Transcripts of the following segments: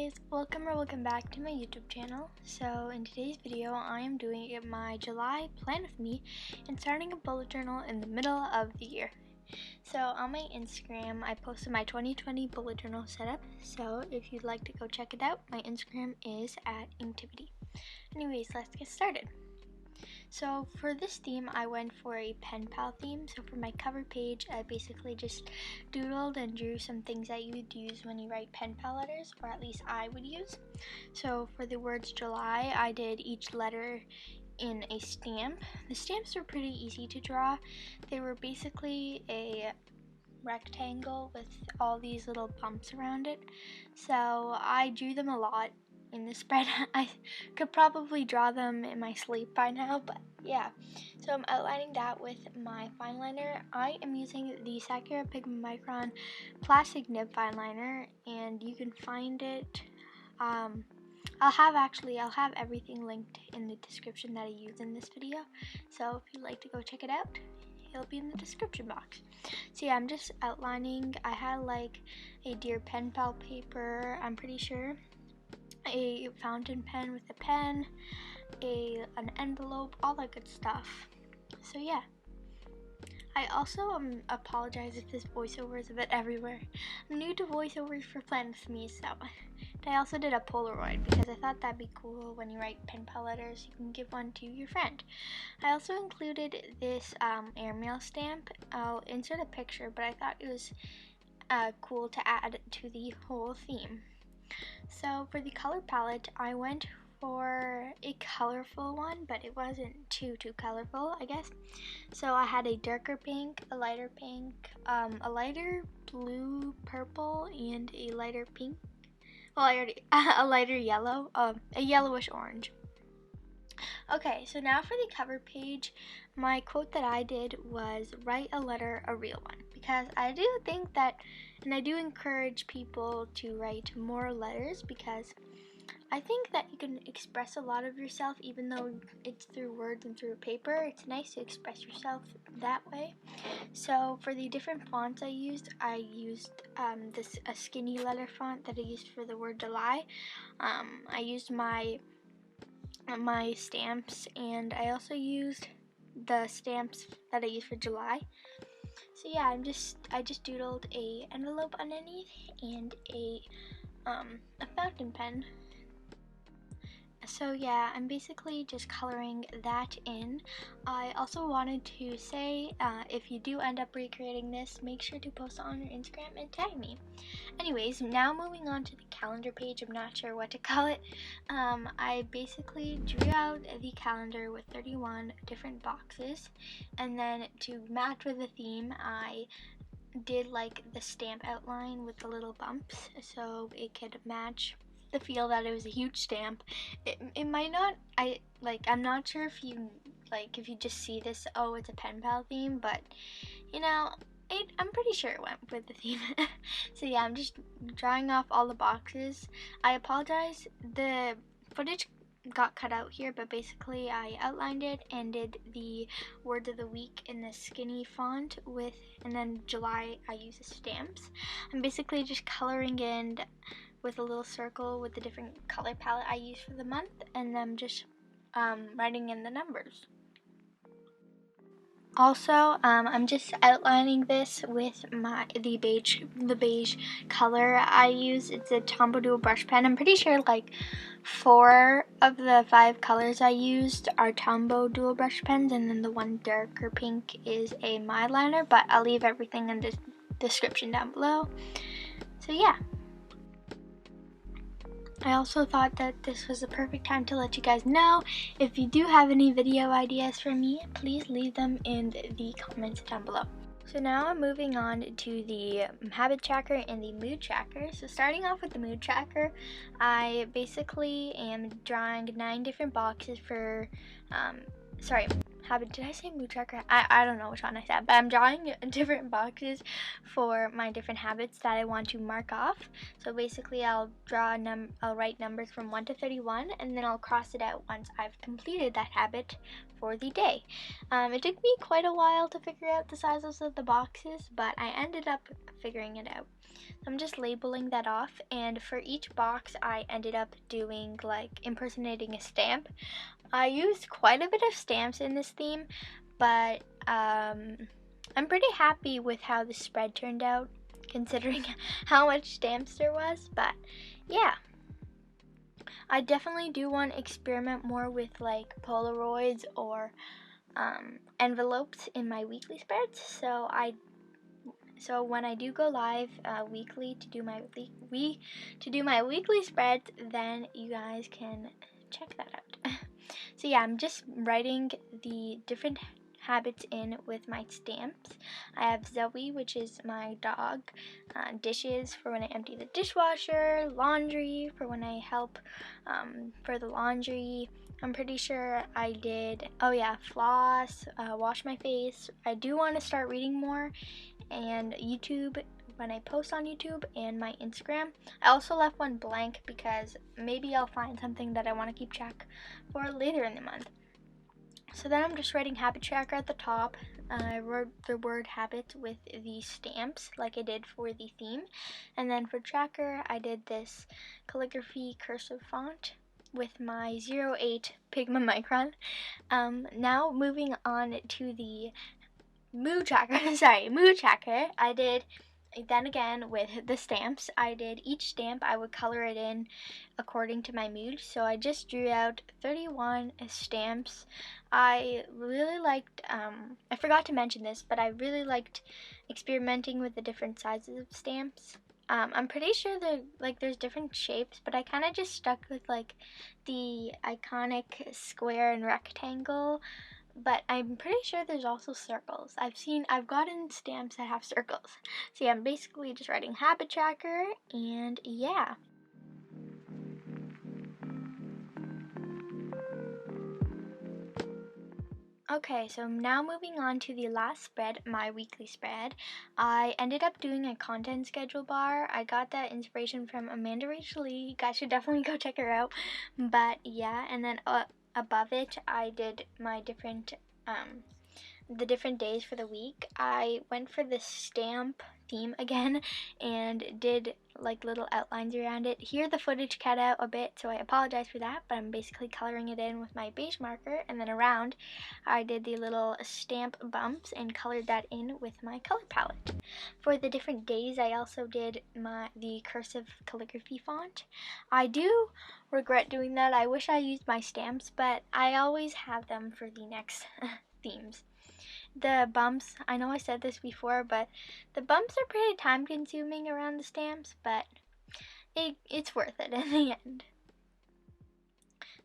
guys, welcome back to my YouTube channel. So in today's video I am doing my July plan with me and starting a bullet journal in the middle of the year. So on my Instagram I posted my 2020 bullet journal setup, so if you'd like to go check it out, my Instagram is @inktivity. Anyways, let's get started. So for this theme, I went for a pen pal theme. So for my cover page, I basically just doodled and drew some things that you would use when you write pen pal letters, or at least I would use. So for the words July, I did each letter in a stamp. The stamps were pretty easy to draw. They were basically a rectangle with all these little bumps around it. So I drew them a lot in the spread. I could probably draw them in my sleep by now, but yeah. So I'm outlining that with my fine liner. I am using the Sakura Pigment Micron plastic nib fine liner, and you can find it. I'll have everything linked in the description that I use in this video. So if you'd like to go check it out, it'll be in the description box. So yeah, I'm just outlining. I had like a dear pen pal paper, I'm pretty sure, a fountain pen with a pen, an envelope, all that good stuff. So yeah. I also apologize if this voiceover is a bit everywhere. I'm new to voiceovers for Plan With Me, so I also did a Polaroid because I thought that'd be cool. When you write pen pal letters, you can give one to your friend. I also included this airmail stamp. I'll insert a picture, but I thought it was cool to add to the whole theme. So for the color palette, I went for a colorful one, but it wasn't too colorful, I guess. So I had a darker pink, a lighter pink, a lighter blue, purple, and a lighter pink. Well, a lighter yellow, a yellowish orange. Okay, so now for the cover page, my quote that I did was write a letter, a real one, because I do think that, and I do encourage people to write more letters, because I think that you can express a lot of yourself even though it's through words and through paper. It's nice to express yourself that way. So for the different fonts I used a skinny letter font that I used for the word July. I used my stamps, and I also used the stamps that I used for July. So yeah, I just doodled a envelope underneath and a fountain pen. So yeah, I'm basically just coloring that in. I also wanted to say, if you do end up recreating this, make sure to post it on your Instagram and tag me. Anyways, now moving on to the calendar page. I'm not sure what to call it. I basically drew out the calendar with 31 different boxes, and then to match with the theme, I did like the stamp outline with the little bumps so it could match the feel that it was a huge stamp. It might not, I'm not sure if you just see this, oh, it's a pen pal theme, but you know, I'm pretty sure it went with the theme. So yeah, I'm just drawing off all the boxes. I apologize, the footage got cut out here, but basically I outlined it and did the words of the week in the skinny font and then July I used the stamps. I'm basically just coloring in with a little circle with the different color palette I use for the month, and then just writing in the numbers. Also, I'm just outlining this with the beige color I use. It's a Tombow dual brush pen. I'm pretty sure like 4 of the 5 colors I used are Tombow dual brush pens, and then the one darker pink is a Mildliner, but I'll leave everything in the description down below. So yeah. I also thought that this was the perfect time to let you guys know, if you do have any video ideas for me, please leave them in the comments down below. So now I'm moving on to the habit tracker and the mood tracker. So starting off with the mood tracker, I basically am drawing 9 different boxes for, habit. Did I say mood tracker? I don't know which one I said, but I'm drawing different boxes for my different habits that I want to mark off. So basically I'll write numbers from 1 to 31, and then I'll cross it out once I've completed that habit for the day. It took me quite a while to figure out the sizes of the boxes, but I ended up figuring it out. So I'm just labeling that off, and for each box I ended up doing like impersonating a stamp. I used quite a bit of stamps in this theme, but I'm pretty happy with how the spread turned out, considering how much stamps there was. But yeah, I definitely do want to experiment more with like Polaroids or envelopes in my weekly spreads. So when I do go live weekly to do my weekly spreads, then you guys can check that out. So yeah, I'm just writing the different habits in with my stamps. I have Zoe, which is my dog, dishes for when I empty the dishwasher, laundry for when I help for the laundry. I'm pretty sure I did, oh yeah, floss, wash my face. I do want to start reading more, and YouTube when I post on YouTube, and my Instagram. I also left one blank because maybe I'll find something that I want to keep track for later in the month. So then I'm just writing habit tracker at the top. I wrote the word habit with the stamps like I did for the theme. And then for tracker, I did this calligraphy cursive font with my 08 Pigma Micron. Now moving on to the mood tracker. Mood tracker. I did then again with the stamps. I did each stamp, I would color it in according to my mood. So I just drew out 31 stamps. I really liked, I forgot to mention this, but I really liked experimenting with the different sizes of stamps. I'm pretty sure there's different shapes, but I kind of just stuck with like the iconic square and rectangle. But I'm pretty sure there's also circles. I've gotten stamps that have circles. So yeah, I'm basically just writing habit tracker, and yeah. Okay, so now moving on to the last spread, my weekly spread. I ended up doing a content schedule bar. I got that inspiration from Amanda Rachel Lee. You guys should definitely go check her out. But yeah, and then above it, I did my different the different days for the week. I went for the stamp theme again and did like little outlines around it. Here the footage cut out a bit, so I apologize for that, but I'm basically coloring it in with my beige marker, and then around I did the little stamp bumps and colored that in with my color palette. For the different days, I also did the cursive calligraphy font. I do regret doing that. I wish I used my stamps, but I always have them for the next themes. The bumps, I know I said this before, but the bumps are pretty time consuming around the stamps, but it's worth it in the end.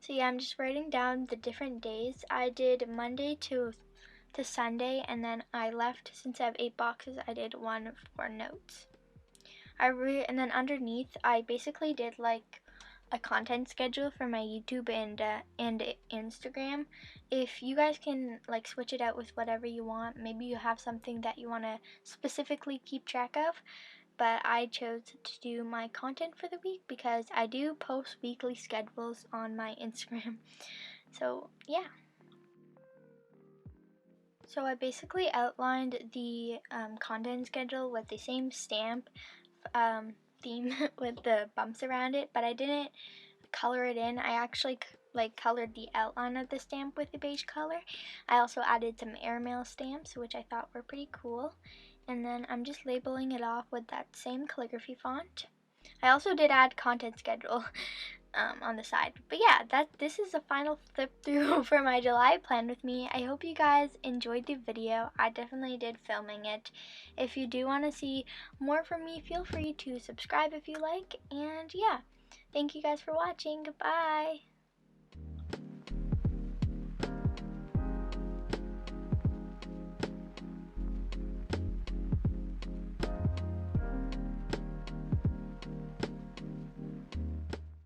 So yeah, I'm just writing down the different days. I did Monday to Sunday, and then I left, since I have 8 boxes, I did one for notes. And then underneath, I basically did like a content schedule for my YouTube and Instagram. If you guys can like switch it out with whatever you want, maybe you have something that you want to specifically keep track of, but I chose to do my content for the week because I do post weekly schedules on my Instagram. So yeah. So I basically outlined the content schedule with the same stamp theme with the bumps around it, but I didn't color it in. I actually like colored the outline of the stamp with the beige color. I also added some airmail stamps, which I thought were pretty cool, and then I'm just labeling it off with that same calligraphy font. I also did add content schedule on the side. But yeah, this is the final flip through for my July plan with me. I hope you guys enjoyed the video. I definitely did filming it. If you do want to see more from me, feel free to subscribe if you like. And yeah, thank you guys for watching. Goodbye.